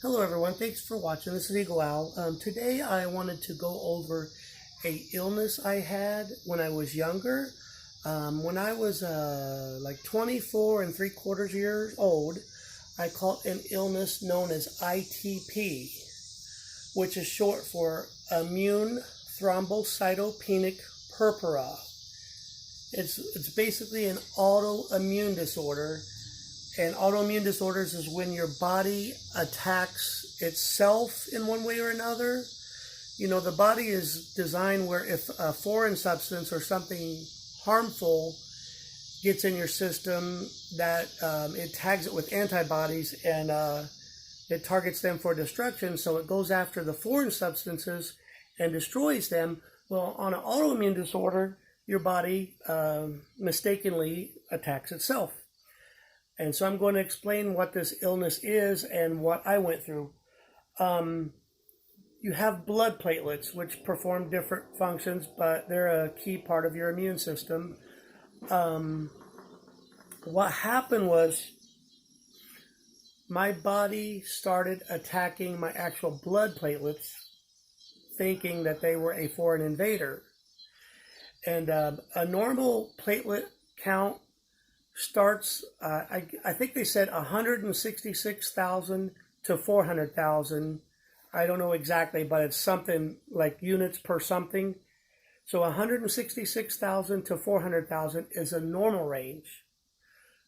Hello everyone, thanks for watching. This is Eagle Owl. Today I wanted to go over a illness I had when I was younger. When I was like 24 and 3/4 years old, I caught an illness known as ITP, which is short for immune thrombocytopenic purpura. It's basically an autoimmune disorder. And autoimmune disorders is when your body attacks itself in one way or another. You know, the body is designed where if a foreign substance or something harmful gets in your system, that it tags it with antibodies and it targets them for destruction. So it goes after the foreign substances and destroys them. Well, on an autoimmune disorder, your body mistakenly attacks itself. And so I'm going to explain what this illness is and what I went through. You have blood platelets, which perform different functions, but they're a key part of your immune system. What happened was my body started attacking my actual blood platelets, thinking that they were a foreign invader. And a normal platelet count starts, I think they said 166,000 to 400,000. I don't know exactly, but it's something like units per something. So 166,000 to 400,000 is a normal range.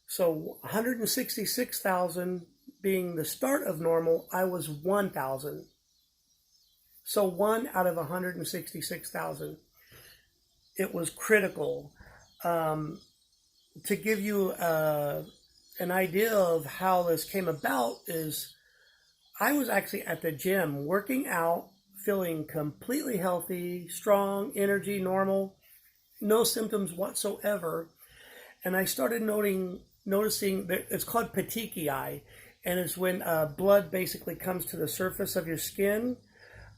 So 166,000 being the start of normal, I was 1,000. So 1 out of 166,000. It was critical. To give you an idea of how this came about is I was actually at the gym working out, feeling completely healthy, strong, energy, normal, no symptoms whatsoever. And I started noticing that it's called petechiae, and it's when blood basically comes to the surface of your skin.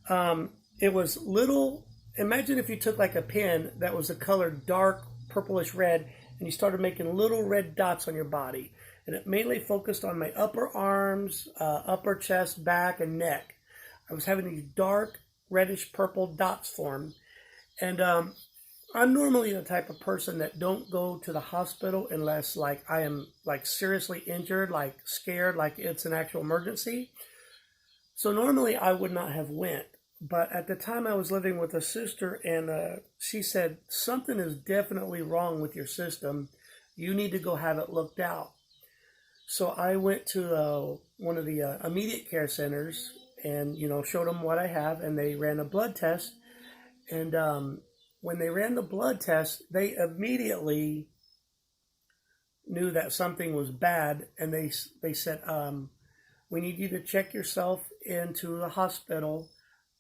It was little, imagine if you took like a pen that was the color dark purplish red, and you started making little red dots on your body. And it mainly focused on my upper arms, upper chest, back, and neck. I was having these dark, reddish purple dots form. And I'm normally the type of person that don't go to the hospital unless like I am like seriously injured, like scared, like it's an actual emergency. So normally I would not have went. But at the time I was living with a sister, and she said, something is definitely wrong with your system. You need to go have it looked out. So I went to one of the immediate care centers and, showed them what I have, and they ran a blood test. And when they ran the blood test, they immediately knew that something was bad. And they said, we need you to check yourself into the hospital.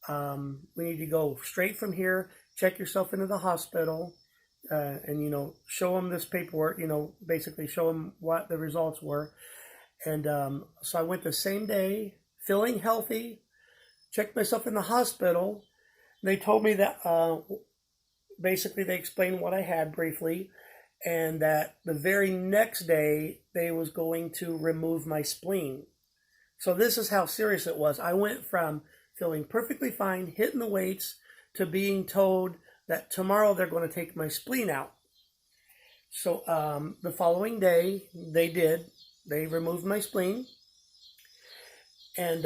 We need to go straight from here, check yourself into the hospital, and, show them this paperwork, basically show them what the results were. And so I went the same day, feeling healthy, checked myself in the hospital. They told me that, basically they explained what I had briefly, and that the very next day they was going to remove my spleen. So this is how serious it was. I went from feeling perfectly fine, hitting the weights, to being told that tomorrow they're going to take my spleen out. So the following day, they removed my spleen. And,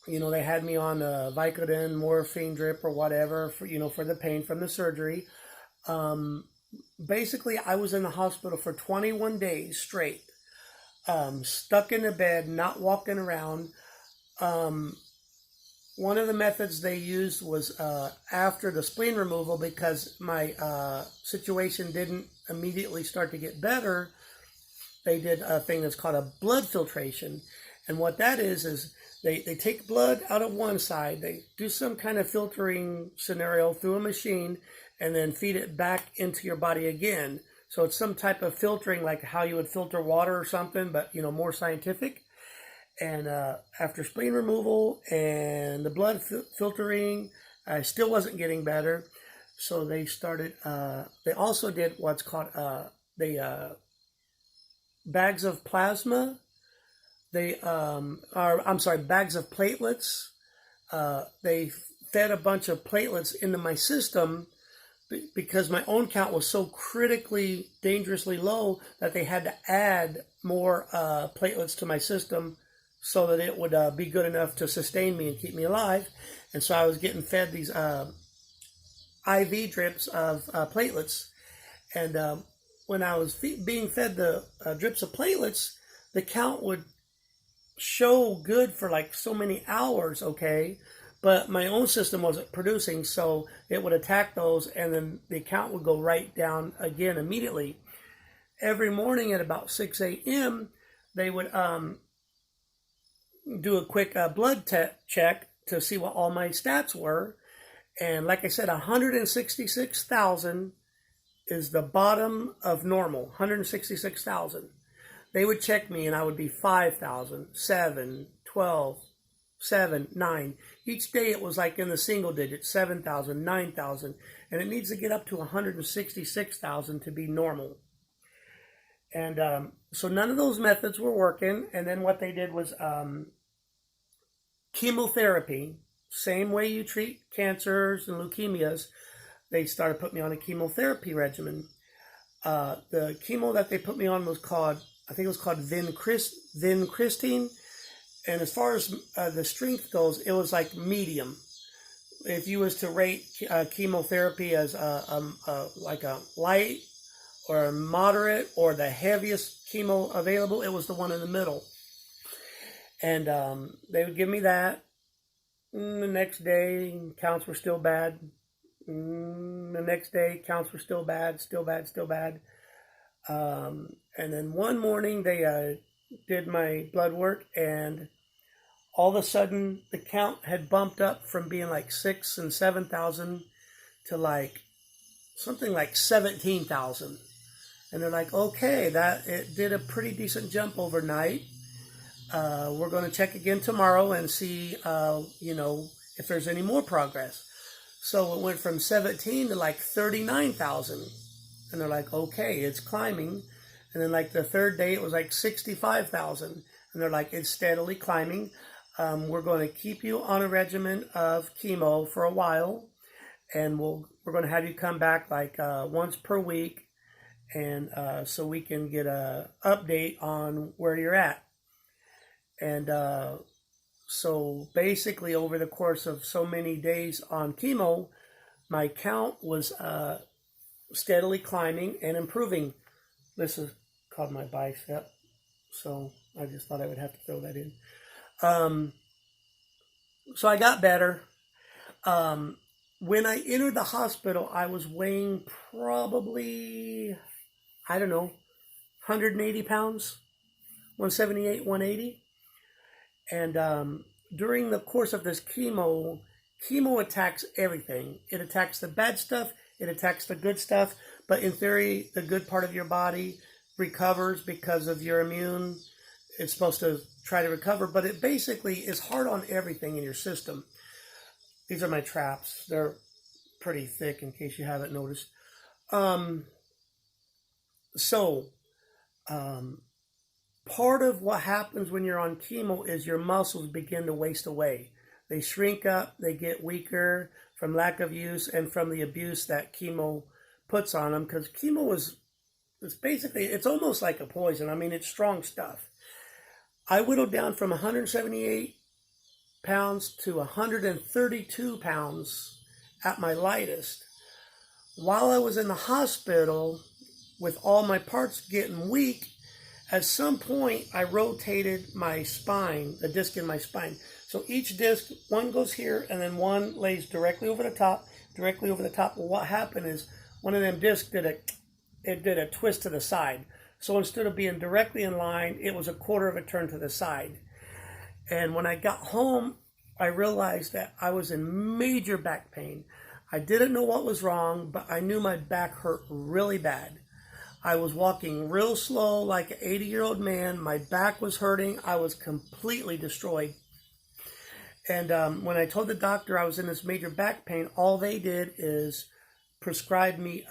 they had me on a Vicodin, morphine drip or whatever, for the pain from the surgery. Basically, I was in the hospital for 21 days straight, stuck in the bed, not walking around. One of the methods they used was after the spleen removal, because my situation didn't immediately start to get better, they did a thing that's called a blood filtration. And what that is they take blood out of one side, they do some kind of filtering scenario through a machine, and then feed it back into your body again. So it's some type of filtering, like how you would filter water or something, but more scientific. And after spleen removal and the blood filtering, I still wasn't getting better. So they started, they also did what's called bags of plasma They I'm sorry, bags of platelets. They fed a bunch of platelets into my system because my own count was so critically dangerously low that they had to add more platelets to my system so that it would be good enough to sustain me and keep me alive. And so I was getting fed these IV drips of platelets. And when I was being fed the drips of platelets, the count would show good for like so many hours, okay? But my own system wasn't producing, so it would attack those, and then the count would go right down again immediately. Every morning at about 6 a.m., they would do a quick blood check to see what all my stats were. And like I said, 166,000 is the bottom of normal, 166,000. They would check me and I would be 5,000, 7, 12, 7, 9. Each day it was like in the single digits, 7,000, 9,000. And it needs to get up to 166,000 to be normal. And so none of those methods were working. And then what they did was chemotherapy. Same way you treat cancers and leukemias. They started putting me on a chemotherapy regimen. The chemo that they put me on was called, I think it was called vincristine. And as far as the strength goes, it was like medium. If you was to rate chemotherapy as like a light or a moderate or the heaviest chemo available, it was the one in the middle. And they would give me that. The next day, counts were still bad. The next day, counts were still bad, still bad, still bad. And then one morning, they did my blood work, and all of a sudden, the count had bumped up from being like 6,000 and 7,000 to like something like 17,000. And they're like, okay, that it did a pretty decent jump overnight. We're going to check again tomorrow and see, if there's any more progress. So it went from 17 to like 39,000. And they're like, okay, it's climbing. And then like the third day, it was like 65,000. And they're like, it's steadily climbing. We're going to keep you on a regimen of chemo for a while. And we're going to have you come back like once per week. And so we can get a update on where you're at. And so basically over the course of so many days on chemo, my count was steadily climbing and improving. This is called my bicep, so I just thought I would have to throw that in. So I got better. When I entered the hospital, I was weighing probably, 180 pounds, 178, 180. And during the course of this chemo attacks everything. It attacks the bad stuff. It attacks the good stuff. But in theory, the good part of your body recovers because of your immune. It's supposed to try to recover, but it basically is hard on everything in your system. These are my traps. They're pretty thick in case you haven't noticed. Part of what happens when you're on chemo is your muscles begin to waste away. They shrink up, they get weaker from lack of use and from the abuse that chemo puts on them, because chemo it's almost like a poison. I mean, it's strong stuff. I whittled down from 178 pounds to 132 pounds at my lightest. While I was in the hospital with all my parts getting weak, at some point, I rotated my spine, the disc in my spine. So each disc, one goes here, and then one lays directly over the top. Well, what happened is one of them discs did a twist to the side. So instead of being directly in line, it was a quarter of a turn to the side. And when I got home, I realized that I was in major back pain. I didn't know what was wrong, but I knew my back hurt really bad. I was walking real slow like an 80-year-old man. My back was hurting. I was completely destroyed. And when I told the doctor I was in this major back pain, all they did is prescribe me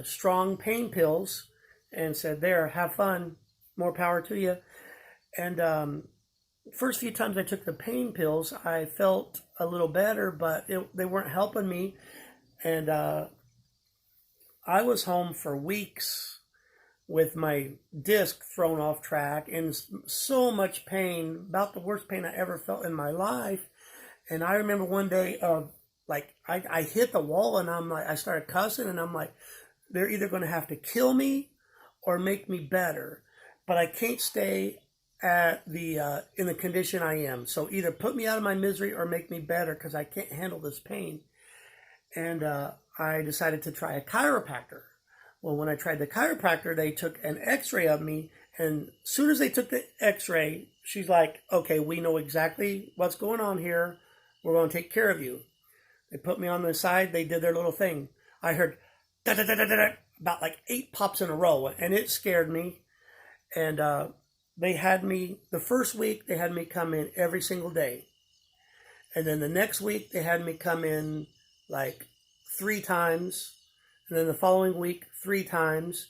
strong pain pills and said, there, have fun, more power to you. And first few times I took the pain pills, I felt a little better, but they weren't helping me. And I was home for weeks with my disc thrown off track in so much pain, about the worst pain I ever felt in my life. And I remember one day like I hit the wall and I'm like, I started cussing and I'm like, they're either going to have to kill me or make me better, but I can't stay at the in the condition I am. So either put me out of my misery or make me better, because I can't handle this pain. And I decided to try a chiropractor. Well, when I tried the chiropractor, they took an x-ray of me, and as soon as they took the x-ray, she's like, okay, we know exactly what's going on here. We're going to take care of you. They put me on the side. They did their little thing. I heard da da da da da, about like 8 pops in a row, and it scared me. And they had me, the first week, they had me come in every single day. And then the next week, they had me come in like 3 times. And then the following week, 3 times.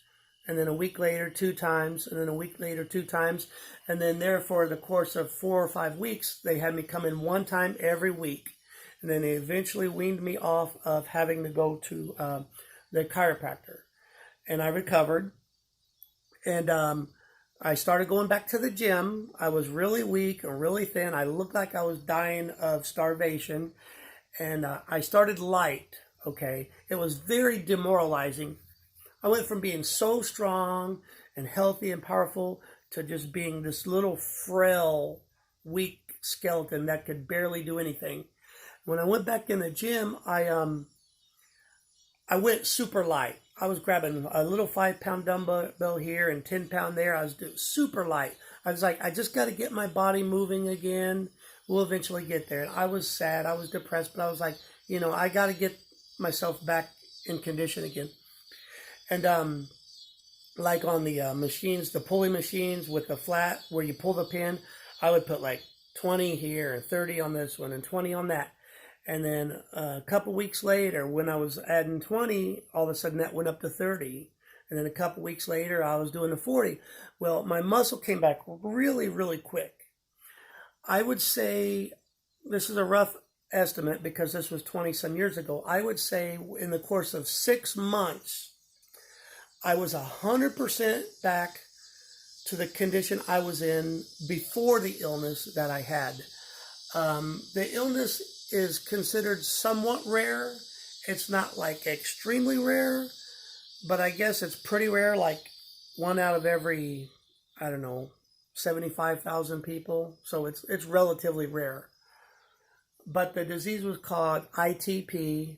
And then a week later, 2 times. And then a week later, 2 times. And then there for the course of 4 or 5 weeks, they had me come in 1 time every week. And then they eventually weaned me off of having to go to the chiropractor. And I recovered. And I started going back to the gym. I was really weak and really thin. I looked like I was dying of starvation. And I started light, okay? It was very demoralizing. I went from being so strong and healthy and powerful to just being this little frail, weak skeleton that could barely do anything. When I went back in the gym, I went super light. I was grabbing a little 5-pound dumbbell here and 10-pound there. I was doing super light. I was like, I just got to get my body moving again. We'll eventually get there. And I was sad. I was depressed, but I was like, I got to get myself back in condition again. And like on the machines, the pulley machines with the flat where you pull the pin, I would put like 20 here and 30 on this one and 20 on that. And then a couple weeks later, when I was adding 20, all of a sudden that went up to 30. And then a couple weeks later, I was doing the 40. Well, my muscle came back really, really quick. I would say, this is a rough estimate because this was 20 some years ago. I would say in the course of 6 months, I was 100% back to the condition I was in before the illness that I had. The illness is considered somewhat rare. It's not like extremely rare, but I guess it's pretty rare, like 1 out of every, 75,000 people. So it's relatively rare. But the disease was called ITP,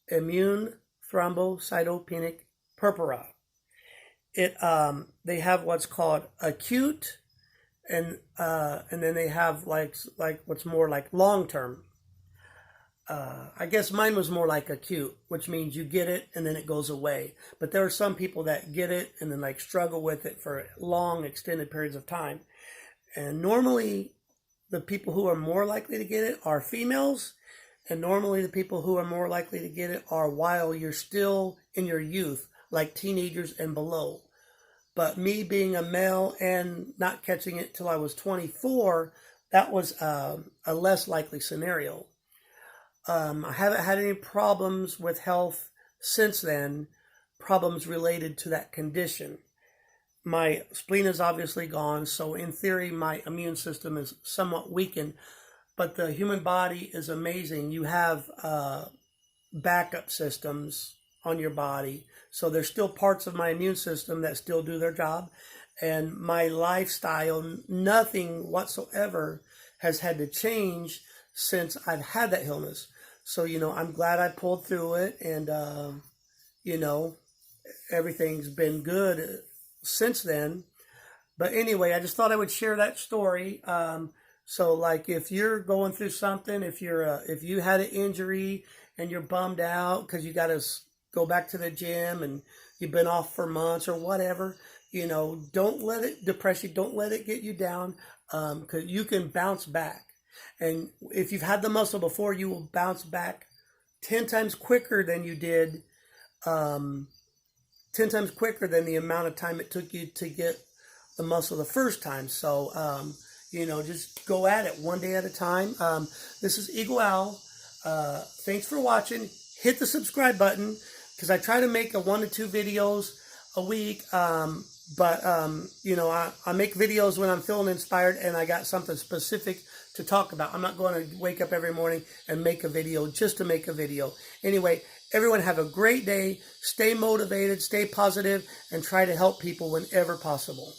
immune thrombocytopenic purpura. They have what's called acute, and then they have like what's more like long term. I guess mine was more like acute, which means you get it and then it goes away. But there are some people that get it and then like struggle with it for long, extended periods of time. And normally the people who are more likely to get it are females. And normally the people who are more likely to get it are while you're still in your youth, like teenagers and below. But me being a male and not catching it till I was 24, that was a less likely scenario. I haven't had any problems with health since then, problems related to that condition. My spleen is obviously gone, so in theory my immune system is somewhat weakened, but the human body is amazing. You have backup systems on your body, so there's still parts of my immune system that still do their job, and my lifestyle, nothing whatsoever has had to change since I've had that illness. So, I'm glad I pulled through it, and, everything's been good since then. But anyway, I just thought I would share that story. So like if you're going through something, if you had an injury and you're bummed out because you got to go back to the gym and you've been off for months or whatever, don't let it depress you. Don't let it get you down, because you can bounce back. And if you've had the muscle before, you will bounce back 10 times quicker than you did, 10 times quicker than the amount of time it took you to get the muscle the first time. So, You know, just go at it one day at a time. This is Eagle Owl. Thanks for watching. Hit the subscribe button because I try to make 1 to 2 videos a week. You know, I make videos when I'm feeling inspired and I got something specific to talk about. I'm not going to wake up every morning and make a video just to make a video. Anyway, everyone have a great day. Stay motivated, stay positive, and try to help people whenever possible.